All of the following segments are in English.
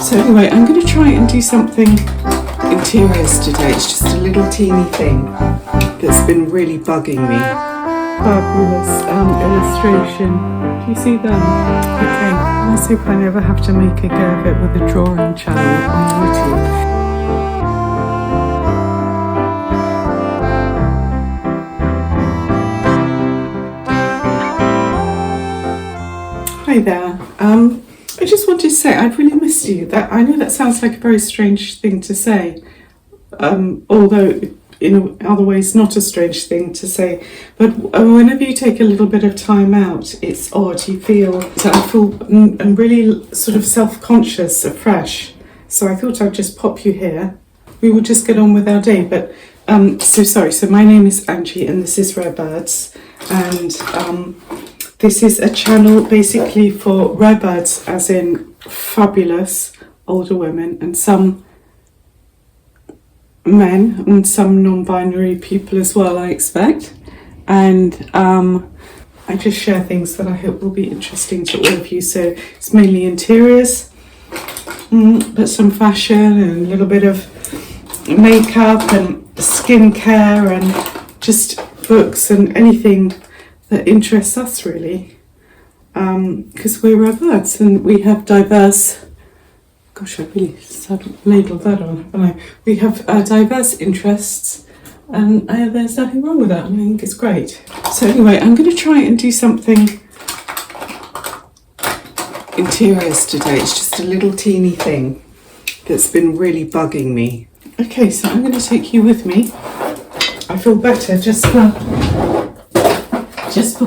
So anyway, I'm going to try and do something interiors today. It's just a little teeny thing that's been really bugging me. Fabulous illustration. Do you see them? Okay, let's hope I never have to make a go of it with a drawing channel on YouTube. Hi there. I just wanted to say I've really missed you. That I know that sounds like a very strange thing to say, although in other ways not a strange thing to say. But whenever you take a little bit of time out, it's odd. I feel I'm really sort of self-conscious afresh. So I thought I'd just pop you here. We will just get on with our day. But so sorry. So my name is Angie, and this is Rare Birds, and this is a channel basically for rare birds, as in fabulous older women and some men and some non-binary people as well, I expect. And I just share things that I hope will be interesting to all of you. So it's mainly interiors, but some fashion and a little bit of makeup and skincare and just books and anything that interests us really, because we're rare birds and we have diverse, gosh, I really labelled that on, haven't I? We have diverse interests, and there's nothing wrong with that, and I think it's great. So anyway, I'm going to try and do something interiors today. It's just a little teeny thing that's been really bugging me. Okay, so I'm going to take you with me. I feel better just for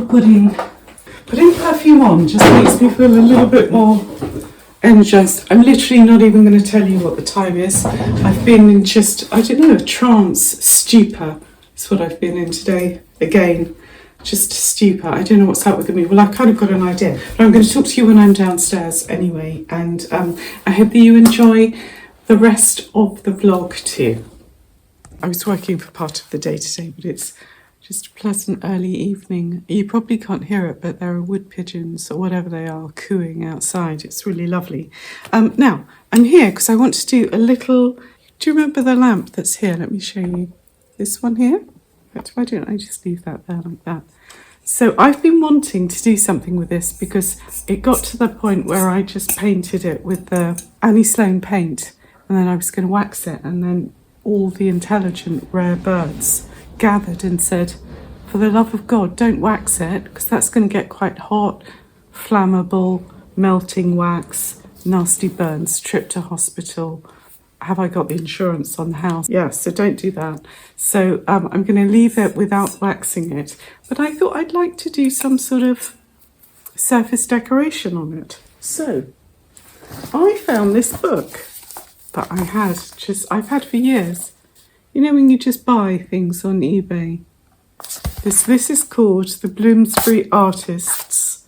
putting perfume on. Just makes me feel a little bit more energized. I'm literally not even going to tell you what the time is. I've been in just, I don't know, trance, stupor. That's what I've been in today. Again, just stupor. I don't know what's up with me. Well, I've kind of got an idea. But I'm going to talk to you when I'm downstairs anyway. And I hope that you enjoy the rest of the vlog too. I was working for part of the day today, but it's just a pleasant early evening. You probably can't hear it, but there are wood pigeons or whatever they are cooing outside. It's really lovely. Now, I'm here because I want to do a little... Do you remember the lamp that's here? Let me show you. This one here? But why don't I just leave that there like that? So I've been wanting to do something with this because it got to the point where I just painted it with the Annie Sloan paint, and then I was going to wax it, and then all the intelligent rare birds gathered and said, for the love of God, don't wax it, because that's going to get quite hot, flammable, melting wax, nasty burns, trip to hospital. Have I got the insurance on the house? Yeah, so don't do that. So I'm going to leave it without waxing it. But I thought I'd like to do some sort of surface decoration on it. So I found this book that I've had for years. You know when you just buy things on eBay? This is called the Bloomsbury Artists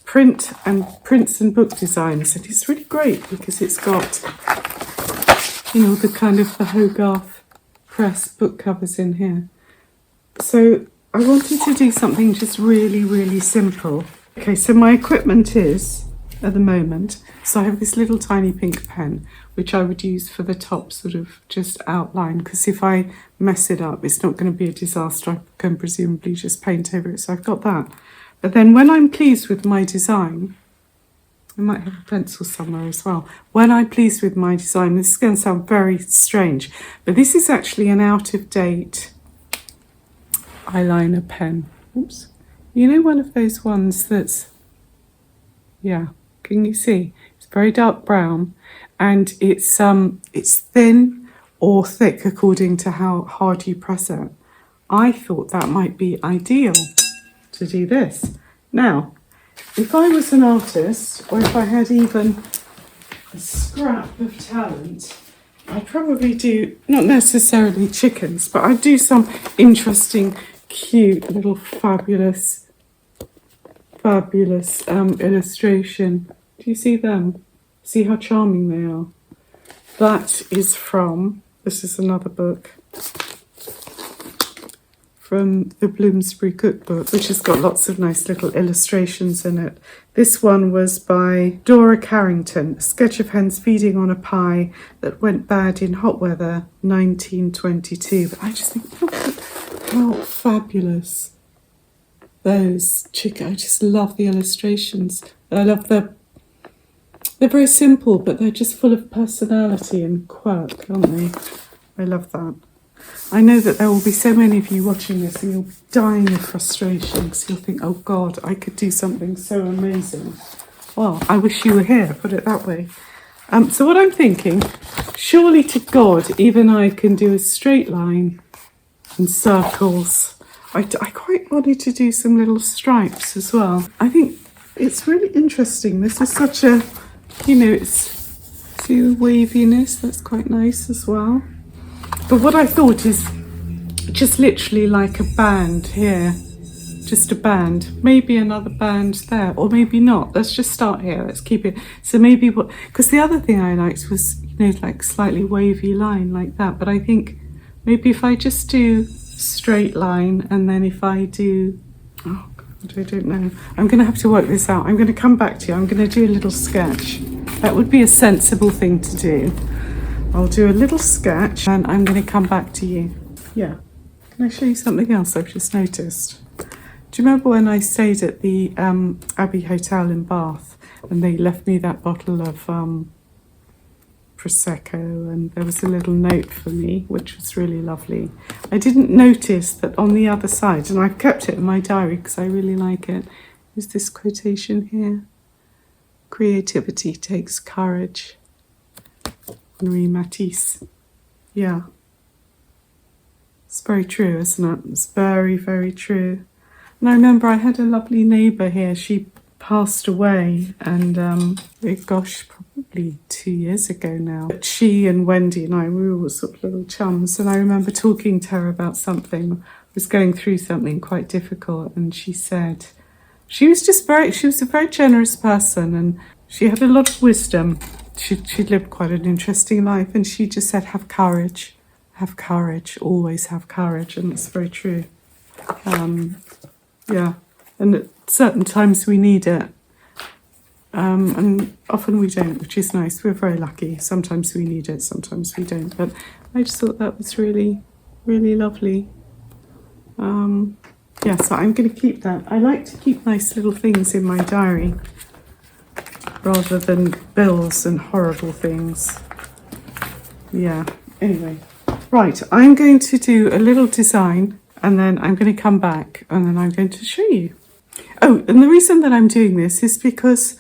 Prints and Book Designs, and it's really great because it's got, you know, the kind of the Hogarth press book covers in here. So I wanted to do something just really, really simple. Okay, so my equipment is, at the moment, so I have this little tiny pink pen, which I would use for the top sort of just outline, because if I mess it up, it's not going to be a disaster. I can presumably just paint over it, so I've got that. But then when I'm pleased with my design, I might have a pencil somewhere as well. When I'm pleased with my design, this is going to sound very strange, but this is actually an out-of-date eyeliner pen. Oops. You know, one of those ones that's, yeah, can you see? It's very dark brown, and it's thin or thick according to how hard you press it. I thought that might be ideal to do this. Now, if I was an artist, or if I had even a scrap of talent, I'd probably do, not necessarily chickens, but I'd do some interesting, cute, little fabulous illustration. Do you see them? See how charming they are? That is from, this is another book, from the Bloomsbury cookbook, which has got lots of nice little illustrations in it. This one was by Dora Carrington, a sketch of hens feeding on a pie that went bad in hot weather, 1922. But I just think, look at how fabulous those chicken. I just love the illustrations. I love they're very simple, but they're just full of personality and quirk, aren't they? I love that. I know that there will be so many of you watching this and you'll be dying of frustration because you'll think, oh God, I could do something so amazing. Well, I wish you were here, put it that way. So what I'm thinking, surely to God, even I can do a straight line and circles. I quite wanted to do some little stripes as well. I think it's really interesting. This is such a, see the waviness, that's quite nice as well. But what I thought is just literally like a band here, just a band, maybe another band there, or maybe not. Let's just start here, let's keep it. So maybe because the other thing I liked was, like slightly wavy line like that. But I think maybe if I just do straight line and then if I do, oh God, I don't know. I'm going to have to work this out. I'm going to come back to you. I'm going to do a little sketch. That would be a sensible thing to do. I'll do a little sketch and I'm going to come back to you. Yeah. Can I show you something else I've just noticed? Do you remember when I stayed at the Abbey Hotel in Bath and they left me that bottle of Prosecco and there was a little note for me, which was really lovely. I didn't notice that on the other side, and I've kept it in my diary because I really like it, is this quotation here. Creativity takes courage. Henri Matisse. Yeah. It's very true, isn't it? It's very, very true. And I remember I had a lovely neighbour here. She passed away and, gosh, probably 2 years ago now. But she and Wendy and I, we were sort of little chums. And I remember talking to her about something. I was going through something quite difficult. And she said, she was a very generous person and she had a lot of wisdom. She lived quite an interesting life and she just said, have courage, always have courage. And it's very true. Yeah, and at certain times we need it. And often we don't, which is nice. We're very lucky. Sometimes we need it, sometimes we don't. But I just thought that was really, really lovely. Yeah, so I'm going to keep that. I like to keep nice little things in my diary rather than bills and horrible things. Yeah, anyway. Right, I'm going to do a little design and then I'm going to come back and then I'm going to show you. Oh, and the reason that I'm doing this is because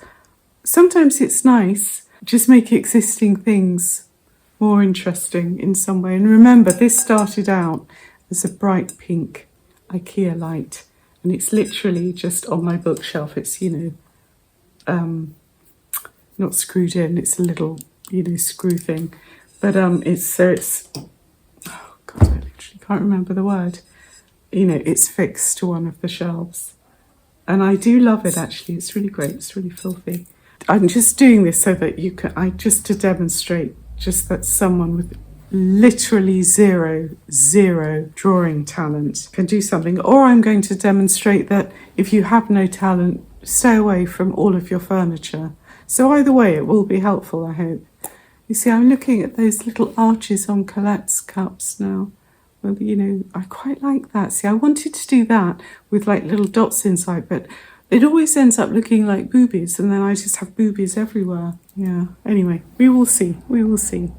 sometimes it's nice just make existing things more interesting in some way. And remember, this started out as a bright pink IKEA light and it's literally just on my bookshelf. It's, not screwed in, it's a little, screw thing. But it's, oh God, I literally can't remember the word. It's fixed to one of the shelves. And I do love it, actually. It's really great. It's really filthy. I'm just doing this so that just to demonstrate just that someone with literally zero drawing talent can do something. Or I'm going to demonstrate that if you have no talent, stay away from all of your furniture. So either way, it will be helpful, I hope. You see, I'm looking at those little arches on Colette's cups now. Well, I quite like that. See, I wanted to do that with like little dots inside, but it always ends up looking like boobies and then I just have boobies everywhere. Yeah, anyway, we will see. We will see.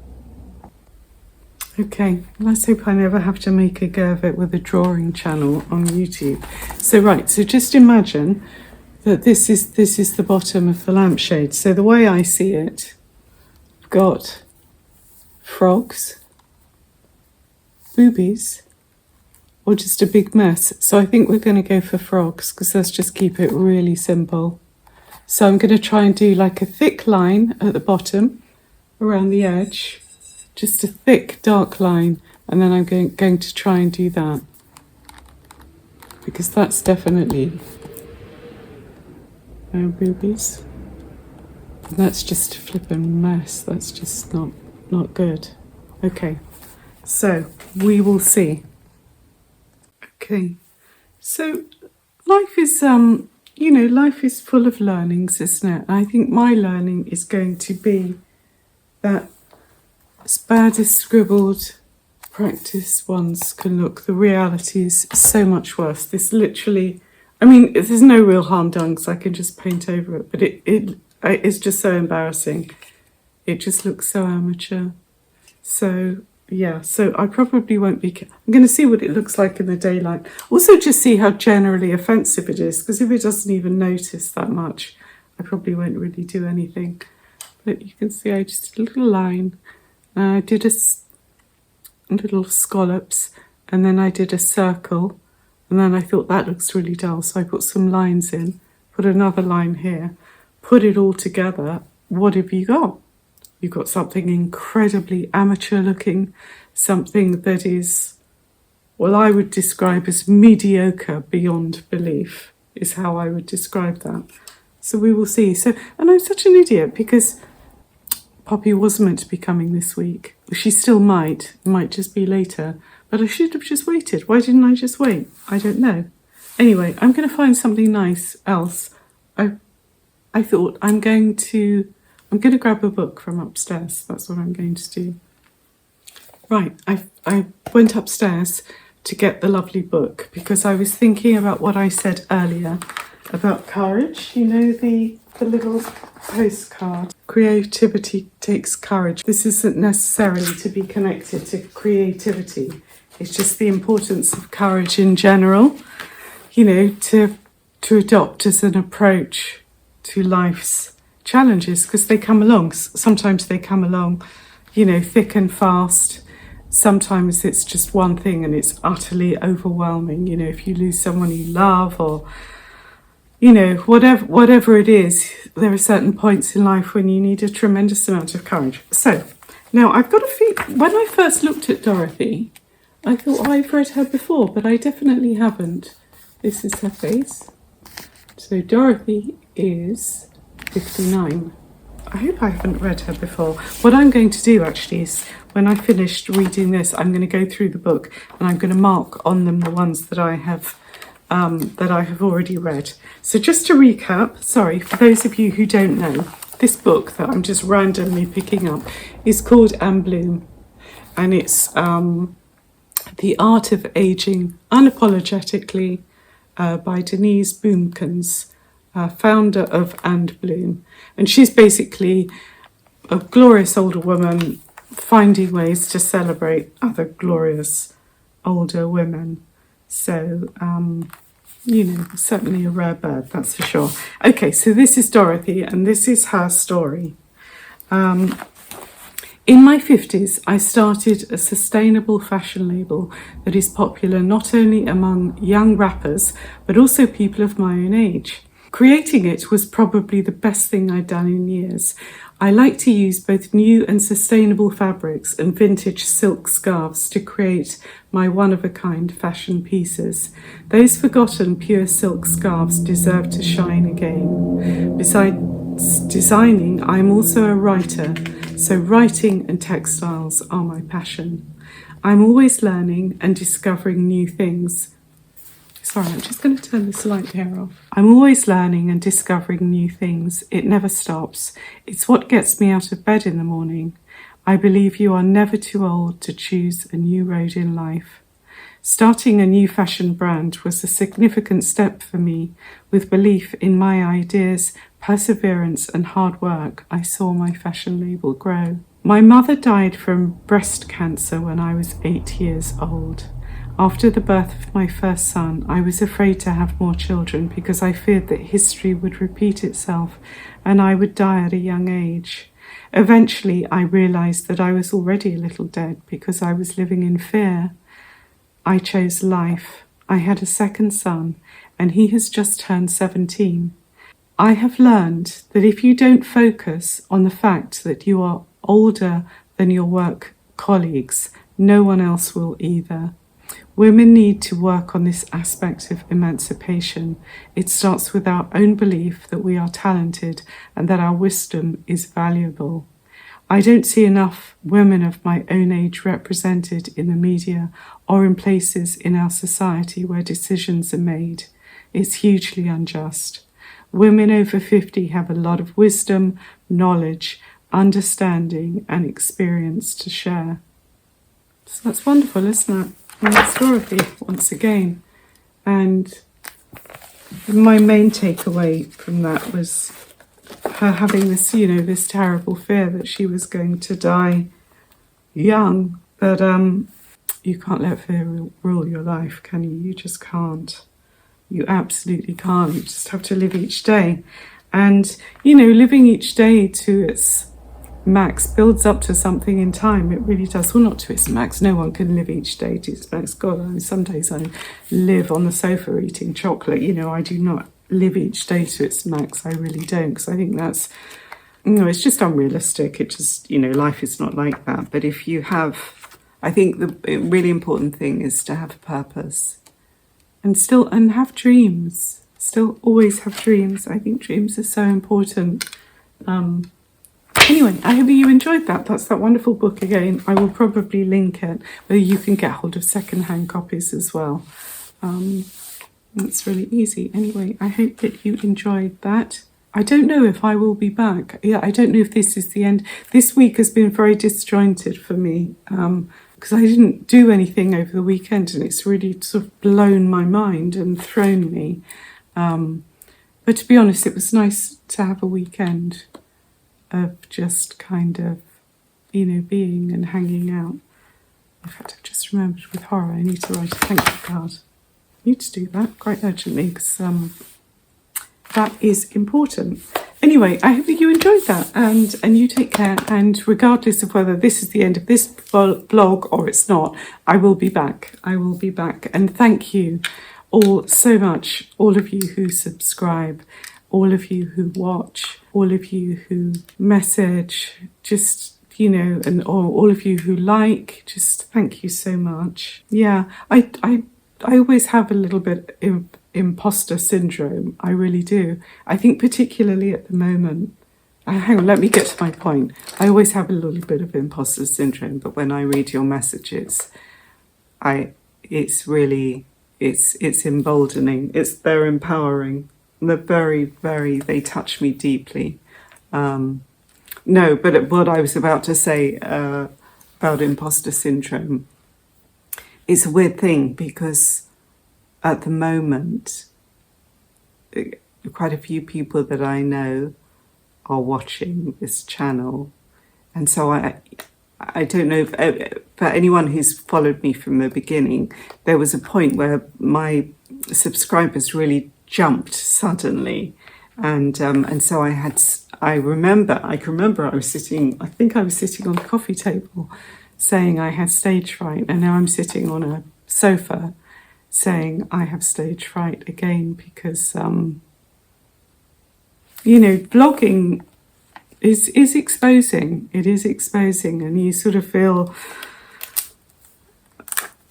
Okay, let's hope I never have to make a go of it with a drawing channel on YouTube. So just imagine that this is the bottom of the lampshade. So the way I see it, I've got frogs, boobies, or just a big mess. So I think we're going to go for frogs because let's just keep it really simple. So I'm going to try and do like a thick line at the bottom around the edge, just a thick dark line, and then I'm going to try and do that because that's definitely boobies. And that's just a flippin' mess. That's just not good. Okay, so we will see. Okay, so life is, life is full of learnings, isn't it? I think my learning is going to be that as bad as scribbled practice ones can look, the reality is so much worse. This literally, I mean, there's no real harm done because I can just paint over it, but it's just so embarrassing. It just looks so amateur. So yeah, so I probably won't be. I'm going to see what it looks like in the daylight. Also, just see how generally offensive it is, because if it doesn't even notice that much, I probably won't really do anything. But you can see I just did a little line. I did a little scallops, and then I did a circle, and then I thought that looks really dull, so I put some lines in, put another line here, put it all together. What have you got? You've got something incredibly amateur looking, something that is, well, I would describe as mediocre beyond belief, is how I would describe that. So we will see. So, and I'm such an idiot because Poppy was meant to be coming this week. She still might just be later, but I should have just waited. Why didn't I just wait? I don't know. Anyway, I'm going to find something nice else. I thought I'm going to grab a book from upstairs. That's what I'm going to do. Right, I went upstairs to get the lovely book because I was thinking about what I said earlier about courage. You know, the little postcard. Creativity takes courage. This isn't necessarily to be connected to creativity. It's just the importance of courage in general, you know, to adopt as an approach to life's challenges, because they come along. Sometimes they come along, you know, thick and fast. Sometimes it's just one thing and it's utterly overwhelming. You know, if you lose someone you love, or, you know, whatever it is, there are certain points in life when you need a tremendous amount of courage. So now I've got a feeling, when I first looked at Dorothy, I thought, I've read her before, but I definitely haven't. This is her face. So Dorothy is 59. I hope I haven't read her before. What I'm going to do actually is, when I finished reading this, I'm going to go through the book and I'm going to mark on them the ones that I have already read. So just to recap, sorry, for those of you who don't know, this book that I'm just randomly picking up is called Anne Bloom, and it's The Art of Aging Unapologetically by Denise Boomkins, founder of Anne Bloom. And she's basically a glorious older woman finding ways to celebrate other glorious older women. So, you know, certainly a rare bird, that's for sure. Okay, so this is Dorothy, and this is her story. In my 50s, I started a sustainable fashion label that is popular not only among young rappers, but also people of my own age. Creating it was probably the best thing I'd done in years. I like to use both new and sustainable fabrics and vintage silk scarves to create my one-of-a-kind fashion pieces. Those forgotten pure silk scarves deserve to shine again. Besides designing, I'm also a writer, so writing and textiles are my passion. I'm always learning and discovering new things. Sorry, I'm just going to turn this light here off. I'm always learning and discovering new things. It never stops. It's what gets me out of bed in the morning. I believe you are never too old to choose a new road in life. Starting a new fashion brand was a significant step for me. With belief in my ideas, perseverance and hard work, I saw my fashion label grow. My mother died from breast cancer when I was 8 years old. After the birth of my first son, I was afraid to have more children because I feared that history would repeat itself and I would die at a young age. Eventually, I realized that I was already a little dead because I was living in fear. I chose life. I had a second son, and he has just turned 17. I have learned that if you don't focus on the fact that you are older than your work colleagues, no one else will either. Women need to work on this aspect of emancipation. It starts with our own belief that we are talented and that our wisdom is valuable. I don't see enough women of my own age represented in the media or in places in our society where decisions are made. It's hugely unjust. Women over 50 have a lot of wisdom, knowledge, understanding and experience to share. So that's wonderful, isn't it? And that's Dorothy, once again. And my main takeaway from that was her having this, this terrible fear that she was going to die young. But you can't let fear rule your life, can you? You just can't. You absolutely can't. You just have to live each day. And, living each day to its max builds up to something in time. It really does. Well, not to its max. No one can live each day to its max. God, some days I live on the sofa eating chocolate. I do not live each day to its max. I really don't, because I think that's, it's just unrealistic. It just, life is not like that. But if you have, I think the really important thing is to have a purpose and have dreams. Still always have dreams. I think dreams are so important. Anyway, I hope you enjoyed that. That's that wonderful book again. I will probably link it, where you can get hold of second-hand copies as well. It's really easy. Anyway, I hope that you enjoyed that. I don't know if I will be back. I don't know if this is the end. This week has been very disjointed for me because I didn't do anything over the weekend, and it's really sort of blown my mind and thrown me. But to be honest, it was nice to have a weekend of just kind of, being and hanging out. In fact, I've just remembered with horror, I need to write a thank you card. I need to do that quite urgently because that is important. Anyway, I hope that you enjoyed that and you take care. And regardless of whether this is the end of this blog or it's not, I will be back. I will be back. And thank you all so much, all of you who subscribe, all of you who watch, all of you who message, just, and all of you who like, just thank you so much. Yeah, I always have a little bit of imposter syndrome. I really do. I think particularly at the moment. Hang on, let me get to my point. I always have a little bit of imposter syndrome, but when I read your messages, it's emboldening. They're empowering. They're they touch me deeply. No, but what I was about to say about imposter syndrome, it's a weird thing because at the moment, quite a few people that I know are watching this channel. And so I don't know if, for anyone who's followed me from the beginning, there was a point where my subscribers really jumped suddenly. And so I can remember I was sitting on the coffee table saying I had stage fright, and now I'm sitting on a sofa saying I have stage fright again because, blogging is exposing. It is exposing, and you sort of feel,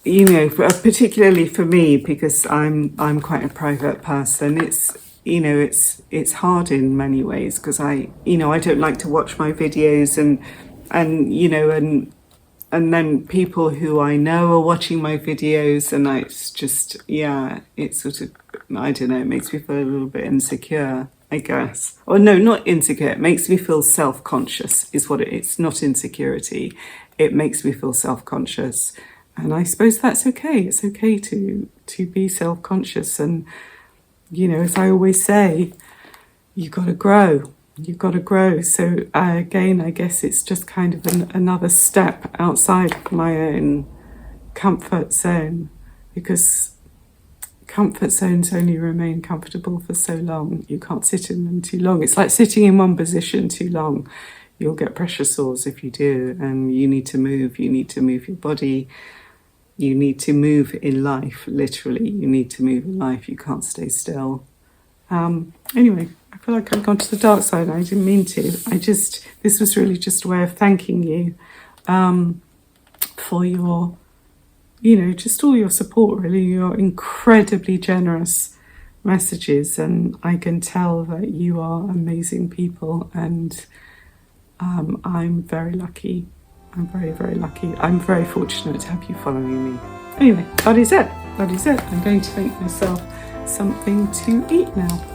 particularly for me, because I'm quite a private person. It's hard in many ways because I don't like to watch my videos and then people who I know are watching my videos, and it's just, it's sort of, I don't know, it makes me feel a little bit insecure, I guess. Or no, not insecure, it makes me feel self-conscious is what it's not insecurity. It makes me feel self-conscious. And I suppose that's okay. It's okay to be self-conscious. And, as I always say, you've got to grow. You've got to grow. So again, I guess it's just kind of another step outside of my own comfort zone, because comfort zones only remain comfortable for so long. You can't sit in them too long. It's like sitting in one position too long. You'll get pressure sores if you do, and you need to move. You need to move your body. You need to move in life, literally. You need to move in life. You can't stay still. Anyway, I feel like I've gone to the dark side. I didn't mean to. This was really just a way of thanking you for your, just all your support, really, your incredibly generous messages. And I can tell that you are amazing people. And I'm very lucky. I'm very, very lucky. I'm very fortunate to have you following me. Anyway, that is it. That is it. I'm going to make myself something to eat now.